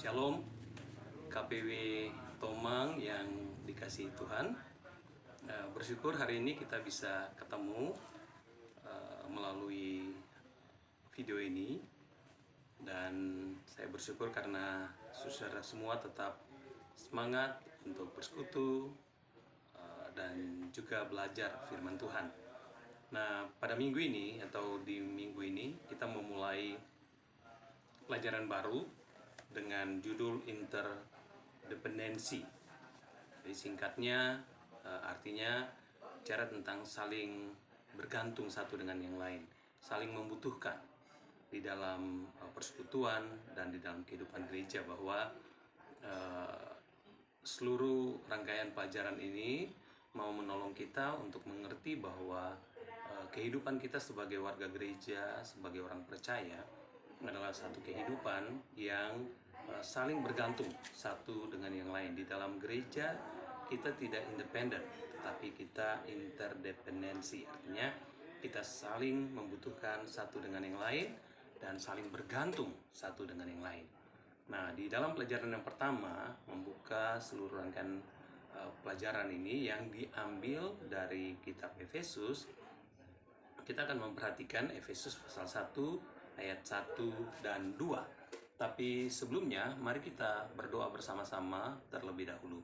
Shalom, KPW Tomang yang dikasihi Tuhan. Bersyukur hari ini kita bisa ketemu melalui video ini. Dan saya bersyukur karena saudara semua tetap semangat untuk bersekutu dan juga belajar firman Tuhan. Nah, pada minggu ini atau di minggu ini kita memulai pelajaran baru dengan judul interdependensi. Jadi singkatnya artinya bicara tentang saling bergantung satu dengan yang lain, saling membutuhkan di dalam persekutuan dan di dalam kehidupan gereja, bahwa seluruh rangkaian pelajaran ini mau menolong kita untuk mengerti bahwa kehidupan kita sebagai warga gereja, sebagai orang percaya adalah satu kehidupan yang saling bergantung satu dengan yang lain. Di dalam gereja kita tidak independen, tetapi kita interdependensi. Artinya kita saling membutuhkan satu dengan yang lain dan saling bergantung satu dengan yang lain. Nah, di dalam pelajaran yang pertama membuka seluruh rangkaian pelajaran ini yang diambil dari kitab Efesus. Kita akan memperhatikan Efesus pasal 1 ayat 1 dan 2. Tapi sebelumnya mari kita berdoa bersama-sama terlebih dahulu.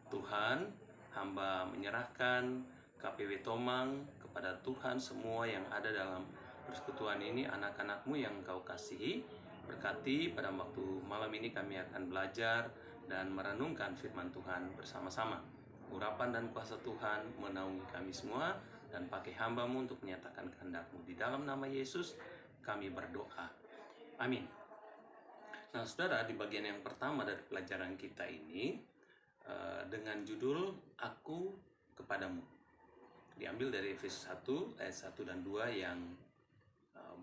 Tuhan, hamba menyerahkan KPW Tomang kepada Tuhan, semua yang ada dalam persekutuan ini, anak-anak-Mu yang Kau kasihi. Berkati pada waktu malam ini kami akan belajar dan merenungkan firman Tuhan bersama-sama. Urapan dan kuasa Tuhan menaungi kami semua, dan pakai hamba-Mu untuk menyatakan kehendak-Mu. Di dalam nama Yesus kami berdoa. Amin. Nah, saudara, di bagian yang pertama dari pelajaran kita ini dengan judul Aku Kepadamu, diambil dari Efesus 1 ayat 1 dan 2 yang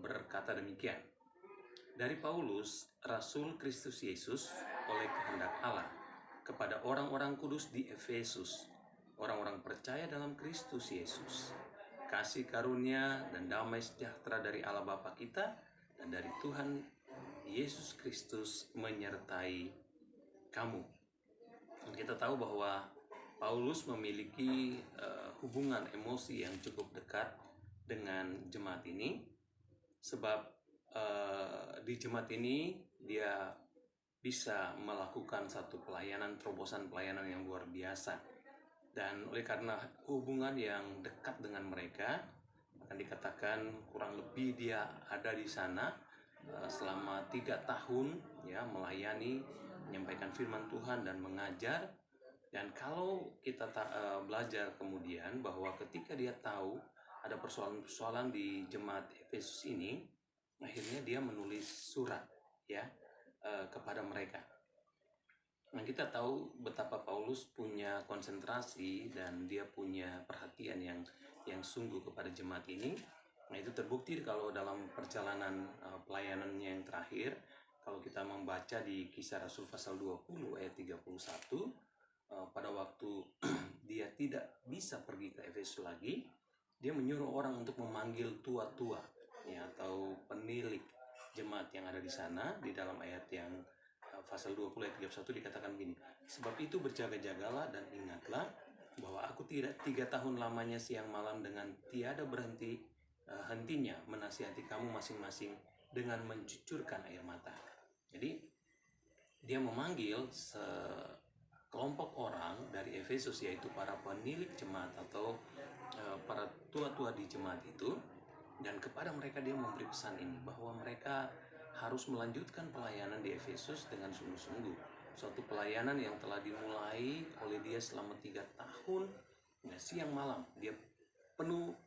berkata demikian. Dari Paulus, Rasul Kristus Yesus oleh kehendak Allah, kepada orang-orang kudus di Efesus, orang-orang percaya dalam Kristus Yesus, kasih karunia dan damai sejahtera dari Allah Bapa kita dan dari Tuhan Yesus Kristus menyertai kamu. Dan kita tahu bahwa Paulus memiliki hubungan emosi yang cukup dekat dengan jemaat ini, sebab di jemaat ini dia bisa melakukan satu pelayanan, terobosan pelayanan yang luar biasa. Dan oleh karena hubungan yang dekat dengan mereka, akan dikatakan kurang lebih dia ada di sana selama 3 tahun ya, melayani, menyampaikan firman Tuhan dan mengajar. Dan kalau kita belajar kemudian bahwa ketika dia tahu ada persoalan-persoalan di jemaat Efesus ini, akhirnya dia menulis surat ya kepada mereka. Nah, kita tahu betapa Paulus punya konsentrasi dan dia punya perhatian yang sungguh kepada jemaat ini. Nah, itu terbukti kalau dalam perjalanan pelayanannya yang terakhir, kalau kita membaca di Kisah Rasul pasal 20 ayat 31, pada waktu dia tidak bisa pergi ke Efesus lagi, dia menyuruh orang untuk memanggil tua-tua ya, atau penilik jemaat yang ada di sana. Di dalam ayat yang pasal 20 ayat 31 dikatakan begini, sebab itu berjaga-jagalah dan ingatlah bahwa aku tidak 3 tahun lamanya siang malam dengan tiada berhenti hentinya menasihati kamu masing-masing dengan mencucurkan air mata. Jadi dia memanggil sekelompok orang dari Efesus, yaitu para penilik jemaat atau para tua-tua di jemaat itu, dan kepada mereka dia memberi pesan ini bahwa mereka harus melanjutkan pelayanan di Efesus dengan sungguh-sungguh. Suatu pelayanan yang telah dimulai oleh dia selama 3 tahun, ya, siang malam dia penuh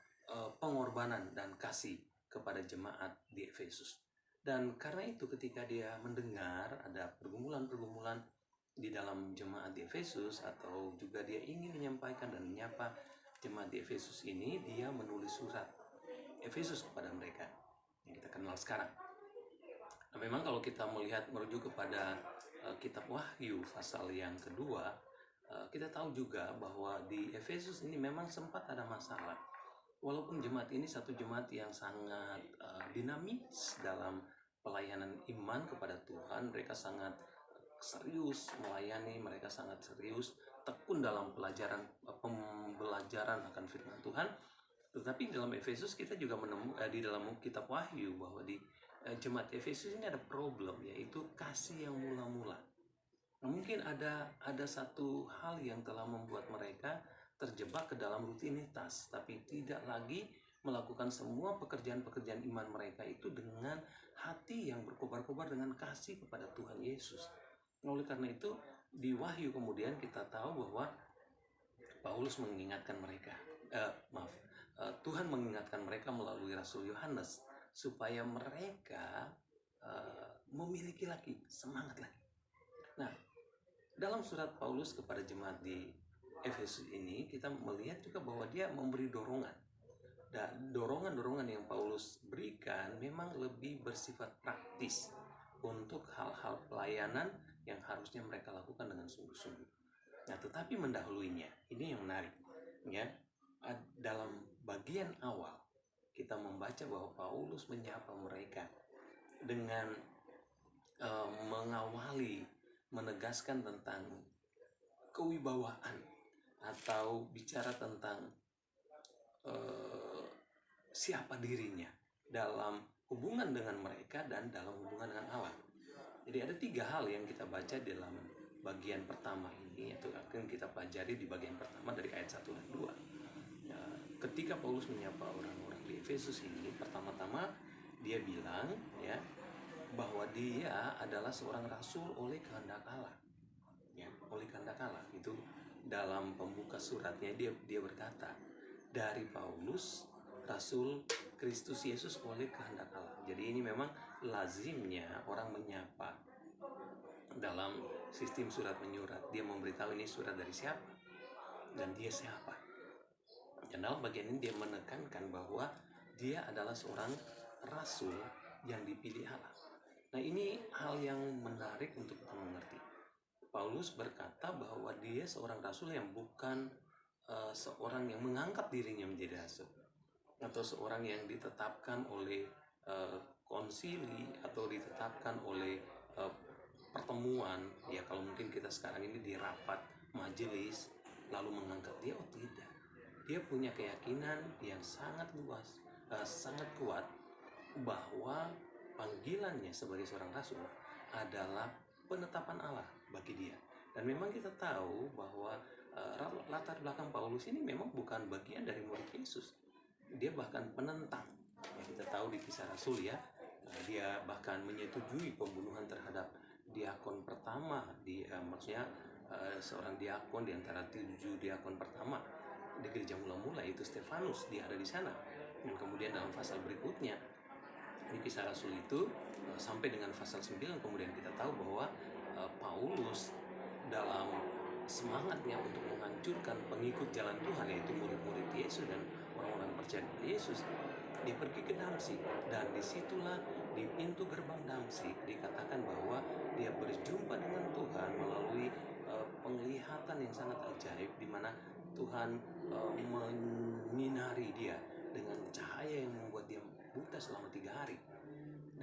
pengorbanan dan kasih kepada jemaat di Efesus. Dan karena itu ketika dia mendengar ada pergumulan-pergumulan di dalam jemaat di Efesus, atau juga dia ingin menyampaikan dan menyapa jemaat di Efesus ini, dia menulis surat Efesus kepada mereka yang kita kenal sekarang. Nah, memang kalau kita melihat merujuk kepada kitab Wahyu pasal yang kedua, kita tahu juga bahwa di Efesus ini memang sempat ada masalah. Walaupun jemaat ini satu jemaat yang sangat dinamis dalam pelayanan iman kepada Tuhan, mereka sangat serius melayani, mereka sangat serius, tekun dalam pembelajaran akan firman Tuhan. Tetapi dalam Efesus kita juga menemukan di dalam kitab Wahyu bahwa di jemaat Efesus ini ada problem, yaitu kasih yang mula-mula. Mungkin ada satu hal yang telah membuat mereka terjebak ke dalam rutinitas, tapi tidak lagi melakukan semua pekerjaan-pekerjaan iman mereka itu dengan hati yang berkobar-kobar dengan kasih kepada Tuhan Yesus. Oleh karena itu, di Wahyu kemudian kita tahu bahwa Paulus mengingatkan mereka, Tuhan mengingatkan mereka melalui Rasul Yohanes supaya mereka memiliki lagi semangat lagi. Nah, dalam surat Paulus kepada jemaat di Efesus ini kita melihat juga bahwa dia memberi dorongan. Dan dorongan-dorongan yang Paulus berikan memang lebih bersifat praktis untuk hal-hal pelayanan yang harusnya mereka lakukan dengan sungguh-sungguh. Nah, tetapi mendahuluinya, ini yang menarik, ya. Dalam bagian awal kita membaca bahwa Paulus menyapa mereka dengan mengawali, menegaskan tentang kewibawaan atau bicara tentang siapa dirinya dalam hubungan dengan mereka dan dalam hubungan dengan Allah. Jadi ada 3 hal yang kita baca dalam bagian pertama ini, yaitu akan kita pelajari di bagian pertama dari ayat 1 dan 2. Ya, ketika Paulus menyapa orang-orang di Efesus ini, pertama-tama dia bilang ya bahwa dia adalah seorang rasul oleh kehendak Allah. Ya, oleh kehendak Allah. Itu dalam pembuka suratnya dia berkata, dari Paulus, Rasul Kristus Yesus oleh kehendak Allah. Jadi ini memang lazimnya orang menyapa dalam sistem surat menyurat. Dia memberitahu ini surat dari siapa dan dia siapa. Dan dalam bagian ini dia menekankan bahwa dia adalah seorang rasul yang dipilih Allah. Nah, ini hal yang menarik untuk kita mengerti. Paulus berkata bahwa dia seorang rasul yang bukan seorang yang mengangkat dirinya menjadi rasul, atau seorang yang ditetapkan oleh konsili atau ditetapkan oleh pertemuan, ya kalau mungkin kita sekarang ini di rapat majelis lalu mengangkat dia. Oh tidak, dia punya keyakinan yang sangat luas, sangat kuat bahwa panggilannya sebagai seorang rasul adalah penetapan Allah bagi dia. Dan memang kita tahu bahwa latar belakang Paulus ini memang bukan bagian dari murid Yesus. Dia bahkan penentang. Ya, kita tahu di Kisah Rasul ya, dia bahkan menyetujui pembunuhan terhadap diakon pertama maksudnya seorang diakon di antara 7 diakon pertama di gereja mula-mula, yaitu Stefanus. Dia ada di sana. Dan kemudian dalam pasal berikutnya di Kisah Rasul itu sampai dengan pasal 9 kemudian kita tahu bahwa Paulus dalam semangatnya untuk menghancurkan pengikut jalan Tuhan, yaitu murid-murid Yesus dan orang-orang percaya pada Yesus, dia pergi ke Damsyik. Dan disitulah di pintu gerbang Damsyik dikatakan bahwa dia berjumpa dengan Tuhan melalui penglihatan yang sangat ajaib, di mana Tuhan menyinari dia dengan cahaya yang membuat dia buta selama 3 hari.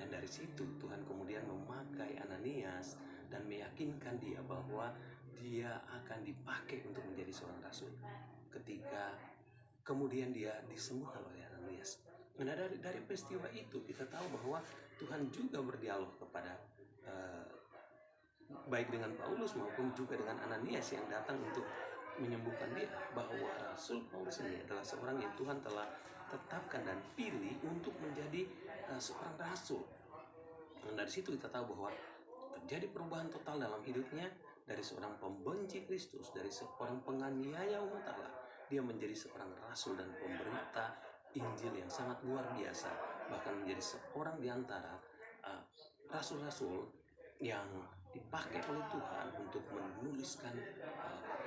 Dan dari situ Tuhan kemudian memakai Ananias dan meyakinkan dia bahwa dia akan dipakai untuk menjadi seorang rasul. Ketika kemudian dia disembuhkan oleh Ananias. Nah, dari peristiwa itu kita tahu bahwa Tuhan juga berdialog kepada baik dengan Paulus maupun juga dengan Ananias yang datang untuk menyembuhkan dia, bahwa Rasul Paulus ini adalah seorang yang Tuhan telah tetapkan dan pilih untuk menjadi seorang rasul. Dan dari situ kita tahu bahwa terjadi perubahan total dalam hidupnya, dari seorang pembenci Kristus, dari seorang penganiaya umat Allah, dia menjadi seorang rasul dan pemberita Injil yang sangat luar biasa, bahkan menjadi seorang di antara rasul-rasul yang dipakai oleh Tuhan untuk menuliskan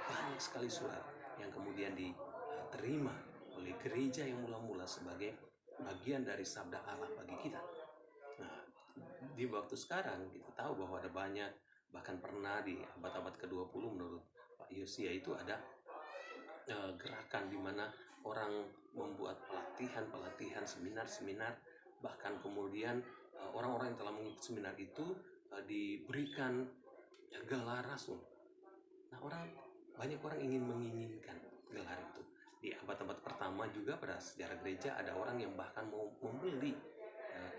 banyak sekali surat yang kemudian diterima oleh gereja yang mula-mula sebagai bagian dari sabda Allah bagi kita. Nah, di waktu sekarang kita tahu bahwa ada banyak, bahkan pernah di abad-abad ke-20 menurut Pak Yosia itu ada gerakan di mana orang membuat pelatihan, seminar, bahkan kemudian orang-orang yang telah mengikuti seminar itu diberikan ya, gelar rasul. Nah, banyak orang menginginkan gelar itu. Di abad-abad pertama juga pada sejarah gereja ada orang yang bahkan mau membeli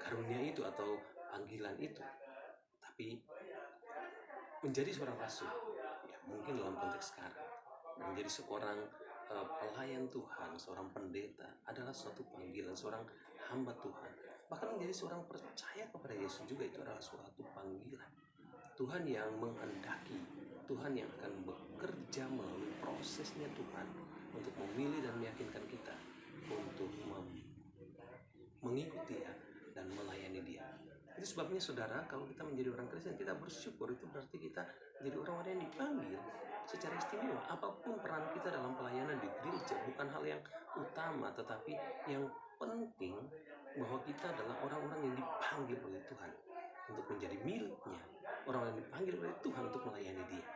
karunia itu atau panggilan itu. Tapi menjadi seorang rasul, ya mungkin dalam konteks sekarang, menjadi seorang pelayan Tuhan, seorang pendeta adalah suatu panggilan, seorang hamba Tuhan. Bahkan menjadi seorang percaya kepada Yesus juga itu adalah suatu panggilan. Tuhan yang menghendaki, Tuhan yang akan bekerja melalui prosesnya Tuhan untuk memilih dan meyakinkan kita untuk mengikuti Dia dan melayani Dia. Itu sebabnya saudara, kalau kita menjadi orang Kristen, kita bersyukur. Itu berarti kita menjadi orang-orang yang dipanggil secara istimewa. Apapun peran kita dalam pelayanan di gereja bukan hal yang utama, tetapi yang penting bahwa kita adalah orang-orang yang dipanggil oleh Tuhan untuk menjadi miliknya, orang yang dipanggil oleh Tuhan untuk melayani Dia.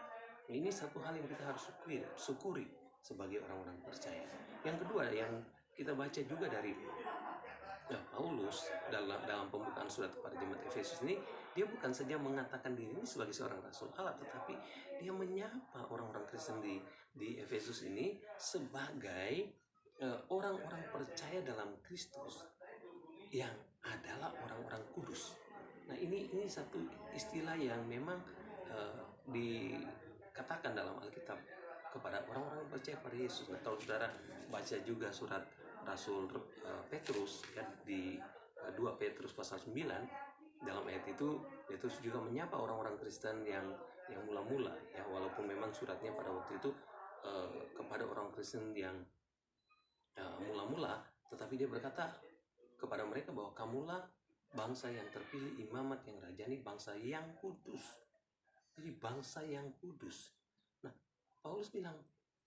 Ini satu hal yang kita harus syukuri sebagai orang-orang percaya. Yang kedua yang kita baca juga dari Paulus dalam pembukaan surat kepada jemaat Efesus ini, dia bukan saja mengatakan dirinya sebagai seorang rasul Allah, tetapi dia menyapa orang-orang Kristen di Efesus ini sebagai orang-orang percaya dalam Kristus yang adalah orang-orang kudus. Nah, ini satu istilah yang memang dikatakan dalam Alkitab kepada orang-orang yang percaya pada Yesus. Nah, kalau saudara baca juga surat Rasul Petrus ya, di 2 Petrus pasal 9, dalam ayat itu Petrus juga menyapa orang-orang Kristen yang mula-mula ya, walaupun memang suratnya pada waktu itu kepada orang Kristen yang mula-mula, tetapi dia berkata kepada mereka bahwa kamulah bangsa yang terpilih, imamat yang rajani, bangsa yang kudus. Jadi bangsa yang kudus. Nah, Paulus bilang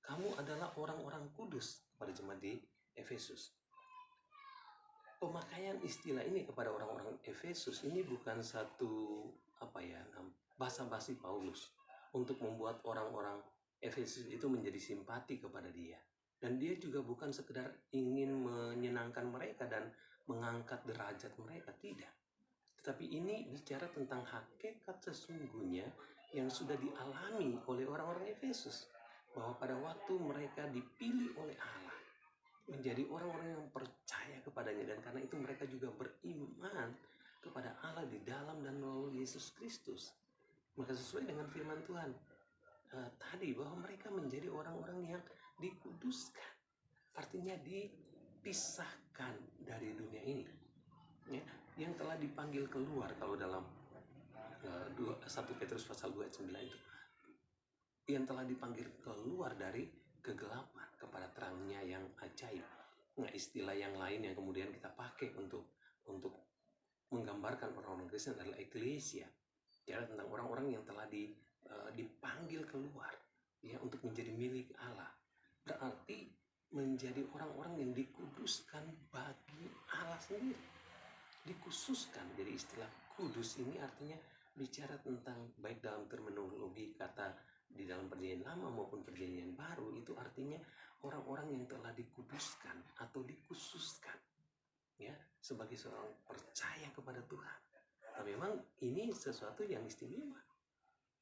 kamu adalah orang-orang kudus kepada jemaat di Efesus. Pemakaian istilah ini kepada orang-orang Efesus ini bukan satu basa-basi Paulus untuk membuat orang-orang Efesus itu menjadi simpati kepada dia. Dan dia juga bukan sekedar ingin menyenangkan mereka dan mengangkat derajat mereka, tidak. Tetapi ini bicara tentang hakikat sesungguhnya yang sudah dialami oleh orang-orang Efesus, bahwa pada waktu mereka dipilih oleh Allah menjadi orang-orang yang percaya kepadanya, dan karena itu mereka juga beriman kepada Allah di dalam dan melalui Yesus Kristus. Maka sesuai dengan firman Tuhan tadi, bahwa mereka menjadi orang-orang yang dikuduskan, artinya dipisahkan dari dunia ini ya, yang telah dipanggil keluar. Kalau dalam 1 Petrus pasal 2 ayat 9 itu, yang telah dipanggil keluar dari kegelapan kepada terangnya yang ajaib. Nah, istilah yang lain yang kemudian kita pakai untuk menggambarkan orang-orang Kristen adalah eklesia, ya, tentang orang-orang yang telah dipanggil keluar ya untuk menjadi milik Allah. Berarti menjadi orang-orang yang dikuduskan bagi Allah sendiri, dikhususkan. Jadi istilah kudus ini artinya bicara tentang, baik dalam terminologi kata di dalam perjanjian lama maupun perjanjian baru, itu artinya orang-orang yang telah dikuduskan atau dikhususkan ya sebagai seorang percaya kepada Tuhan. Nah, memang ini sesuatu yang istimewa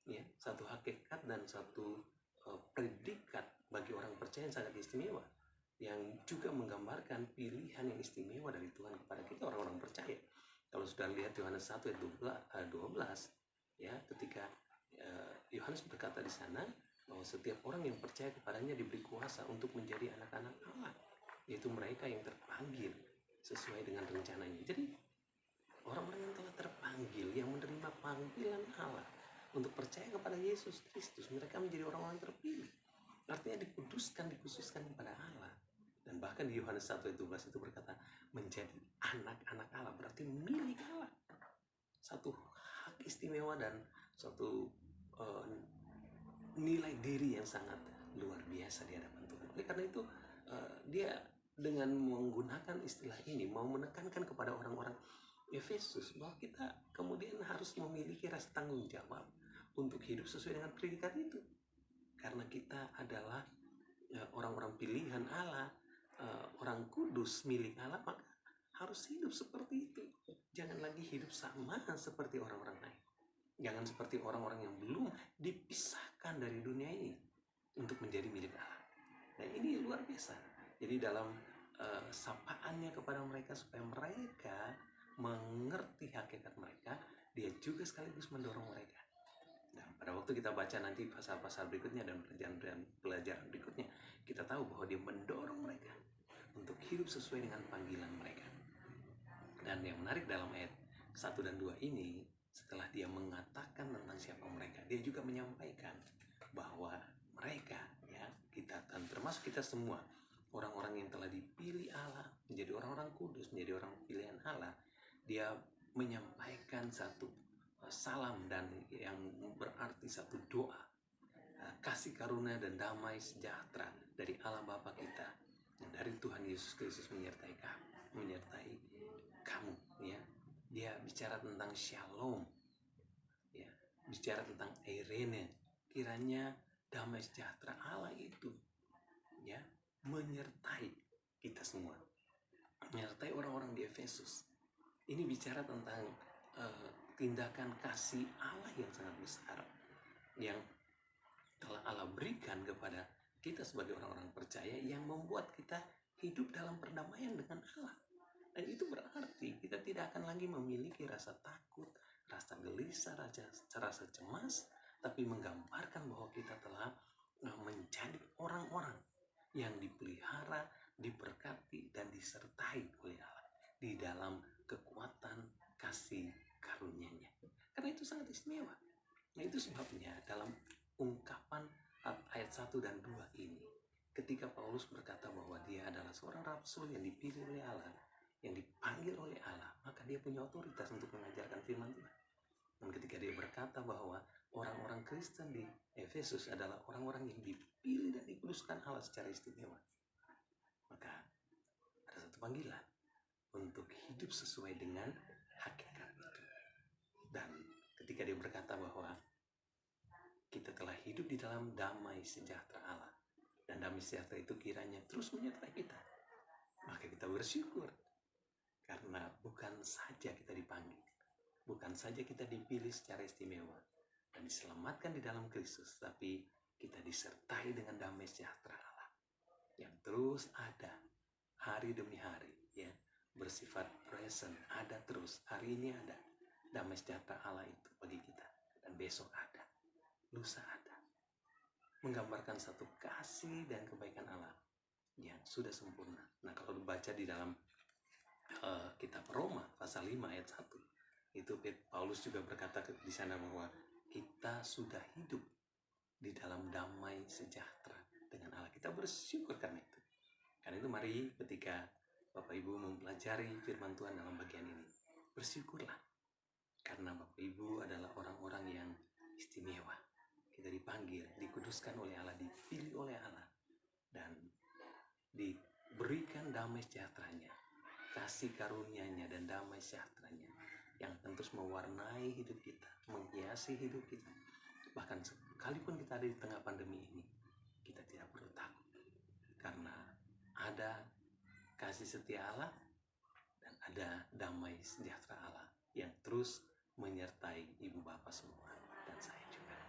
ya, satu hakikat dan satu predikat bagi orang percaya yang sangat istimewa, yang juga menggambarkan pilihan yang istimewa dari Tuhan kepada kita orang-orang percaya. Kalau sudah lihat Yohanes 1 ayat 12 ya, ketika Yohanes berkata di sana bahwa setiap orang yang percaya kepadanya diberi kuasa untuk menjadi anak-anak Allah, yaitu mereka yang terpanggil sesuai dengan rencananya. Jadi orang-orang yang telah terpanggil, yang menerima panggilan Allah untuk percaya kepada Yesus Kristus, mereka menjadi orang-orang terpilih, artinya dikuduskan, dikhususkan kepada Allah. Dan bahkan di Yohanes 1 ayat 12 itu berkata menjadi anak-anak Allah, berarti milik Allah. Satu hak istimewa dan suatu nilai diri yang sangat luar biasa di hadapan Tuhan. Oleh karena itu dia dengan menggunakan istilah ini mau menekankan kepada orang-orang Efesus bahwa kita kemudian harus memiliki rasa tanggung jawab untuk hidup sesuai dengan predikat itu. Karena kita adalah orang-orang pilihan Allah, orang kudus milik Allah, maka harus hidup seperti itu. Jangan lagi hidup sama seperti orang-orang lain. Jangan seperti orang-orang yang belum dipisahkan dari dunia ini untuk menjadi milik Allah. Dan ini luar biasa. Jadi dalam sapaannya kepada mereka supaya mereka mengerti hakikat mereka, dia juga sekaligus mendorong mereka. Nah, pada waktu kita baca nanti pasal-pasal berikutnya dan pelajaran berikutnya, kita tahu bahwa dia mendorong mereka untuk hidup sesuai dengan panggilan mereka. Dan yang menarik dalam ayat 1 dan 2 ini, setelah dia mengatakan tentang siapa mereka, dia juga menyampaikan bahwa mereka, ya, kita dan termasuk kita semua, orang-orang yang telah dipilih Allah, menjadi orang-orang kudus, menjadi orang pilihan Allah, dia menyampaikan satu salam dan yang berarti satu doa, kasih karunia dan damai sejahtera dari Allah Bapa kita dan dari Tuhan Yesus Kristus menyertai kamu, ya. Dia bicara tentang shalom, ya, bicara tentang eirene. Kiranya damai sejahtera Allah itu, ya, menyertai kita semua, menyertai orang-orang di Efesus. Ini bicara tentang tindakan kasih Allah yang sangat besar yang telah Allah berikan kepada kita sebagai orang-orang percaya, yang membuat kita hidup dalam perdamaian dengan Allah. Dan itu berarti kita tidak akan lagi memiliki rasa takut, rasa gelisah, rasa cemas, tapi menggambarkan bahwa kita telah menjadi orang-orang yang dipelihara, diberkati, dan disertai oleh Allah di dalam kekuatan kasih karunia-Nya. Karena itu sangat istimewa. Nah, itu sebabnya dalam ungkapan ayat 1 dan 2 ini, ketika Paulus berkata bahwa dia adalah seorang rasul yang dipilih oleh Allah, yang dipanggil oleh Allah, maka dia punya otoritas untuk mengajarkan firman Tuhan. Dan ketika dia berkata bahwa orang-orang Kristen di Efesus adalah orang-orang yang dipilih dan dikuduskan Allah secara istimewa, maka ada satu panggilan untuk hidup sesuai dengan hakikat itu. Dan ketika dia berkata bahwa kita telah hidup di dalam damai sejahtera Allah, dan damai sejahtera itu kiranya terus menyertai kita, maka kita bersyukur karena bukan saja kita dipanggil, bukan saja kita dipilih secara istimewa dan diselamatkan di dalam Kristus, tapi kita disertai dengan damai sejahtera Allah yang terus ada hari demi hari, ya, bersifat present, ada terus. Hari ini ada damai sejahtera Allah itu bagi kita, dan besok ada, lusa ada, menggambarkan satu kasih dan kebaikan Allah yang sudah sempurna. Nah, kalau dibaca di dalam kitab Roma pasal 5 ayat 1, itu Paulus juga berkata di sana bahwa kita sudah hidup di dalam damai sejahtera dengan Allah. Kita bersyukur karena itu. Karena itu mari ketika Bapak Ibu mempelajari firman Tuhan dalam bagian ini, bersyukurlah karena Bapak Ibu adalah orang-orang yang istimewa. Kita dipanggil, dikuduskan oleh Allah, dipilih oleh Allah, dan diberikan damai sejahteranya, kasih karunia-Nya dan damai sejahteranya yang terus mewarnai hidup kita, menghiasi hidup kita. Bahkan sekalipun kita ada di tengah pandemi ini, kita tidak perlu takut karena ada kasih setia Allah dan ada damai sejahtera Allah yang terus menyertai ibu bapak semua dan saya juga.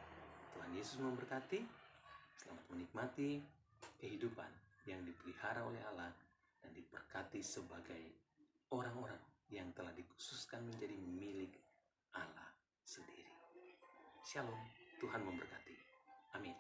Tuhan Yesus memberkati. Selamat menikmati kehidupan yang dipelihara oleh Allah dan diberkati sebagai orang-orang yang telah dikhususkan menjadi milik Allah sendiri. Shalom, Tuhan memberkati. Amin.